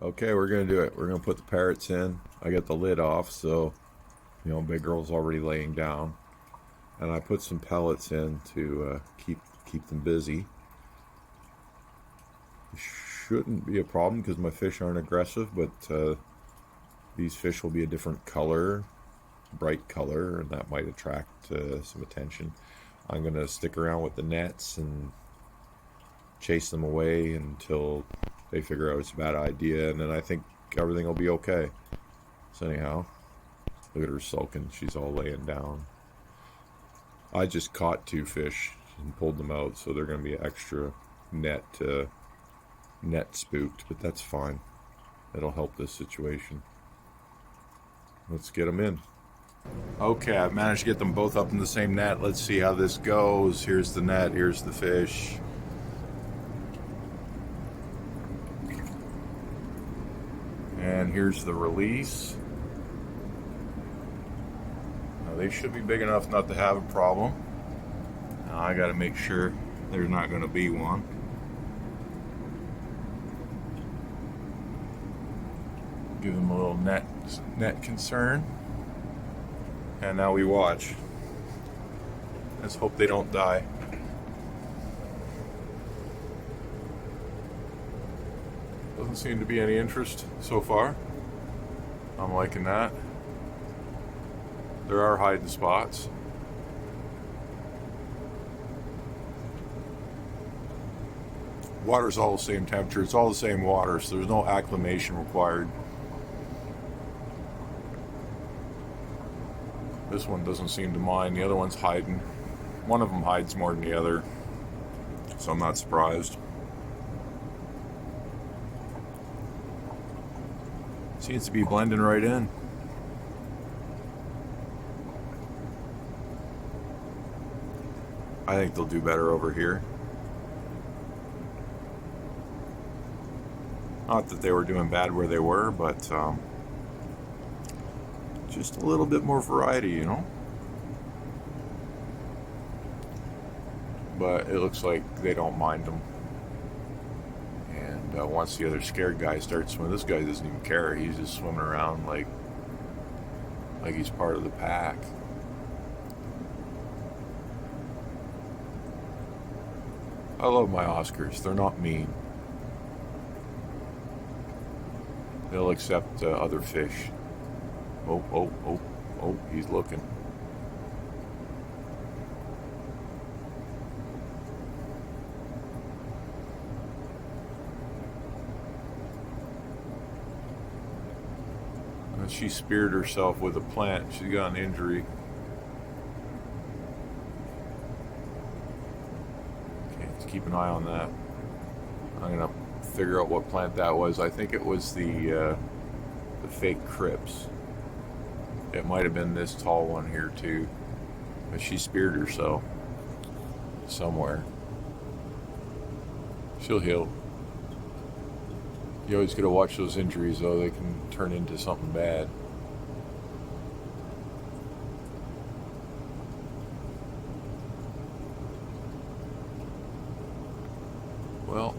Okay, we're gonna do it. We're gonna put the parrots in. I got the lid off, so you know, big girl's already laying down, and I put some pellets in to keep them busy. Shouldn't be a problem because my fish aren't aggressive, but these fish will be a different color, bright color, and that might attract some attention. I'm gonna stick around with the nets and chase them away until they figure out it's a bad idea, and then I think everything will be okay. So anyhow, look at her sulking. She's all laying down. I just caught 2 fish and pulled them out, so they're going to be extra net spooked, but that's fine. That'll help this situation. Let's get them in. Okay, I've managed to get them both up in the same net. Let's see how this goes. Here's the net, here's the fish. And here's the release. Now they should be big enough not to have a problem. Now I gotta make sure there's not gonna be one. Give them a little net concern. And now we watch. Let's hope they don't die. Doesn't seem to be any interest so far. I'm liking that. There are hiding spots. Water's all the same temperature. It's all the same water, so there's no acclimation required. This one doesn't seem to mind. The other one's hiding. One of them hides more than the other, so I'm not surprised. Seems to be blending right in. I think they'll do better over here. Not that they were doing bad where they were, but just a little bit more variety, you know? But it looks like they don't mind them. And once the other scared guy starts swimming, this guy doesn't even care. He's just swimming around like he's part of the pack. I love my Oscars. They're not mean. They'll accept other fish. Oh, he's looking. She speared herself with a plant. She got an injury. Okay, let's keep an eye on that. I'm gonna figure out what plant that was. I think it was the fake crypts. It might have been this tall one here too, but she speared herself somewhere. She'll heal. You always got to watch those injuries, though. They can turn into something bad. Well,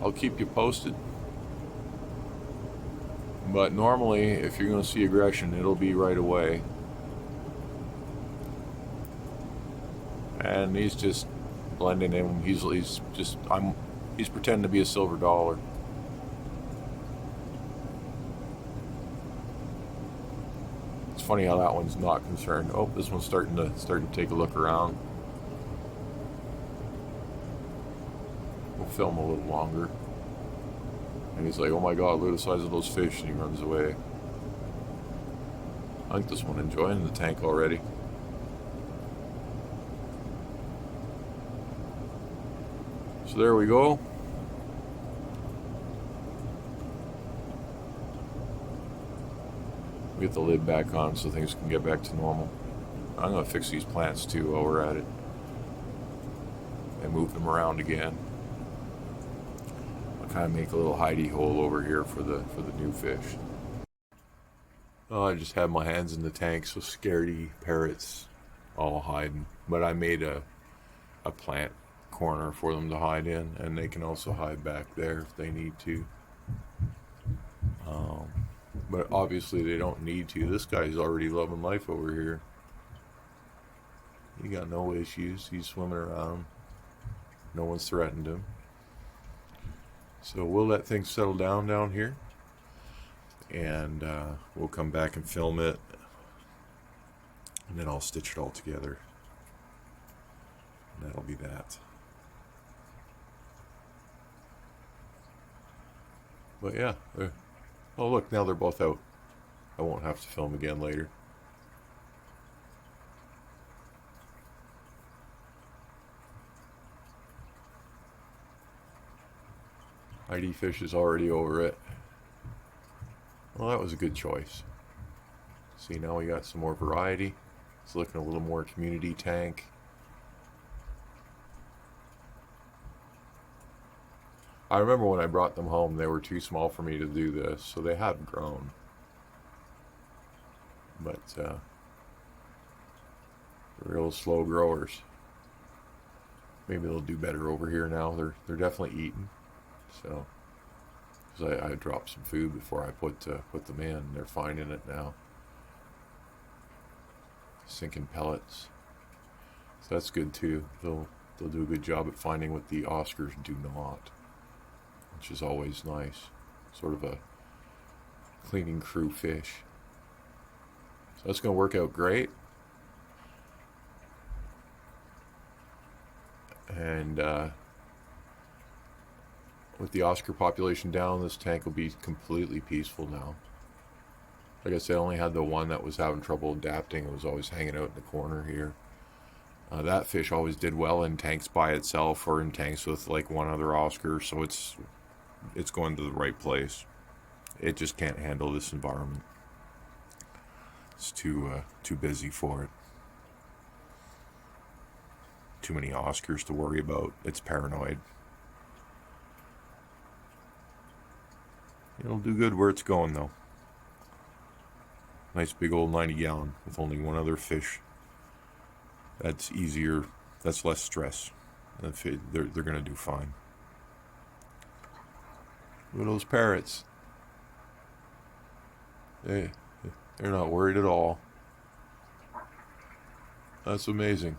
I'll keep you posted. But normally, if you're going to see aggression, it'll be right away. And he's just blending in. He's pretending to be a silver dollar. It's funny how that one's not concerned. Oh, this one's starting to take a look around. We'll film a little longer. And he's like, oh my god, look at the size of those fish, and he runs away. I think this one enjoying the tank already. So there we go. We get the lid back on so things can get back to normal. I'm going to fix these plants too while we're at it. And move them around again. I'll kind of make a little hidey hole over here for the new fish. Oh, I just had my hands in the tank, so scaredy parrots all hiding. But I made a plant corner for them to hide in, and they can also hide back there if they need to. But obviously they don't need to. This guy's already loving life over here. He got no issues. He's swimming around. No one's threatened him. So we'll let things settle down here, and we'll come back and film it, and then I'll stitch it all together. And that'll be that. But yeah, oh look, now they're both out. I won't have to film again later. ID Fish is already over it. Well, that was a good choice. See, now we got some more variety. It's looking a little more community tank. I remember when I brought them home, they were too small for me to do this, so they have grown. But real slow growers. Maybe they'll do better over here now. They're definitely eating. So, because I dropped some food before I put them in. They're finding it now. Sinking pellets. So that's good too. They'll do a good job at finding what the Oscars do not, which is always nice. Sort of a cleaning crew fish. So that's going to work out great. And with the Oscar population down, this tank will be completely peaceful now. Like I said, I only had the one that was having trouble adapting. It was always hanging out in the corner here. That fish always did well in tanks by itself or in tanks with like one other Oscar, so it's going to the right place. It just can't handle this environment. It's too busy for it. Too many Oscars to worry about. It's paranoid. It'll do good where it's going though. Nice big old 90-gallon with only one other fish. That's easier. That's less stress. They're gonna do fine. Look at those parrots. They're not worried at all. That's amazing.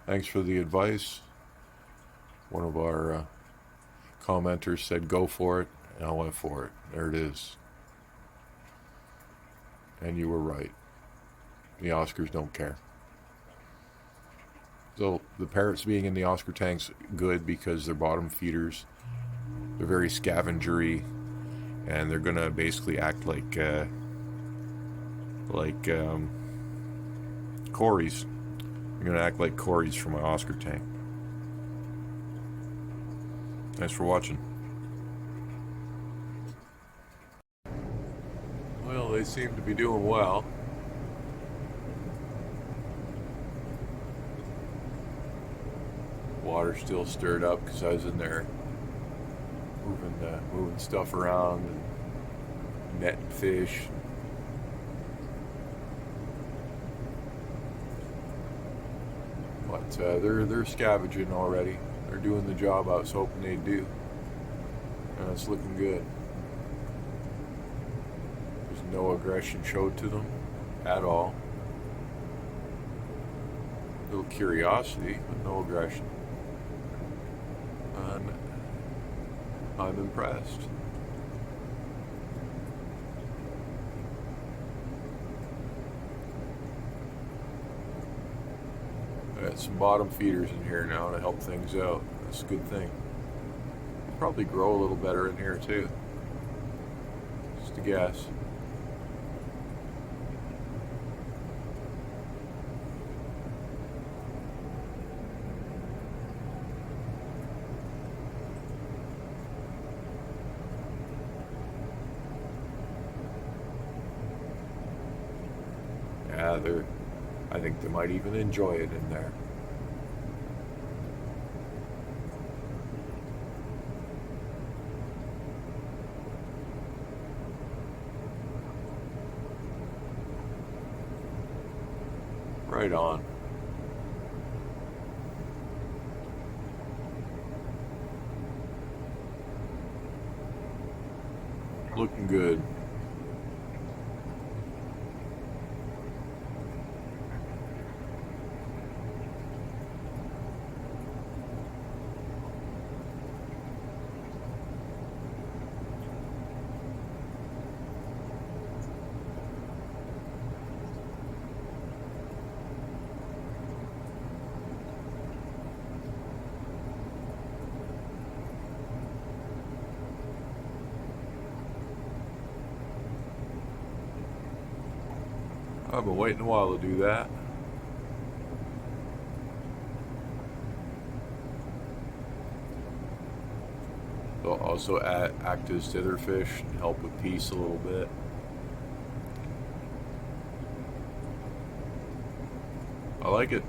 Thanks for the advice. One of our commenters said go for it, and I went for it. There it is. And you were right. The Oscars don't care. So the parrots being in the Oscar tank's good because they're bottom feeders. They're very scavengery, and they're gonna basically act like Corys. They're gonna act like Corys from my Oscar tank. Thanks for watching. Well, they seem to be doing well. Water's still stirred up because I was in there moving stuff around and netting fish. But they're scavenging already. They're doing the job I was hoping they'd do, and it's looking good. There's no aggression showed to them at all. A little curiosity, but no aggression. And I'm impressed. I got some bottom feeders in here now to help things out. That's a good thing. Probably grow a little better in here too. Just a guess. Yeah, I think they might even enjoy it in there. Right on. Looking good. I've been waiting a while to do that. They'll also act as ditherfish and help with peace a little bit. I like it.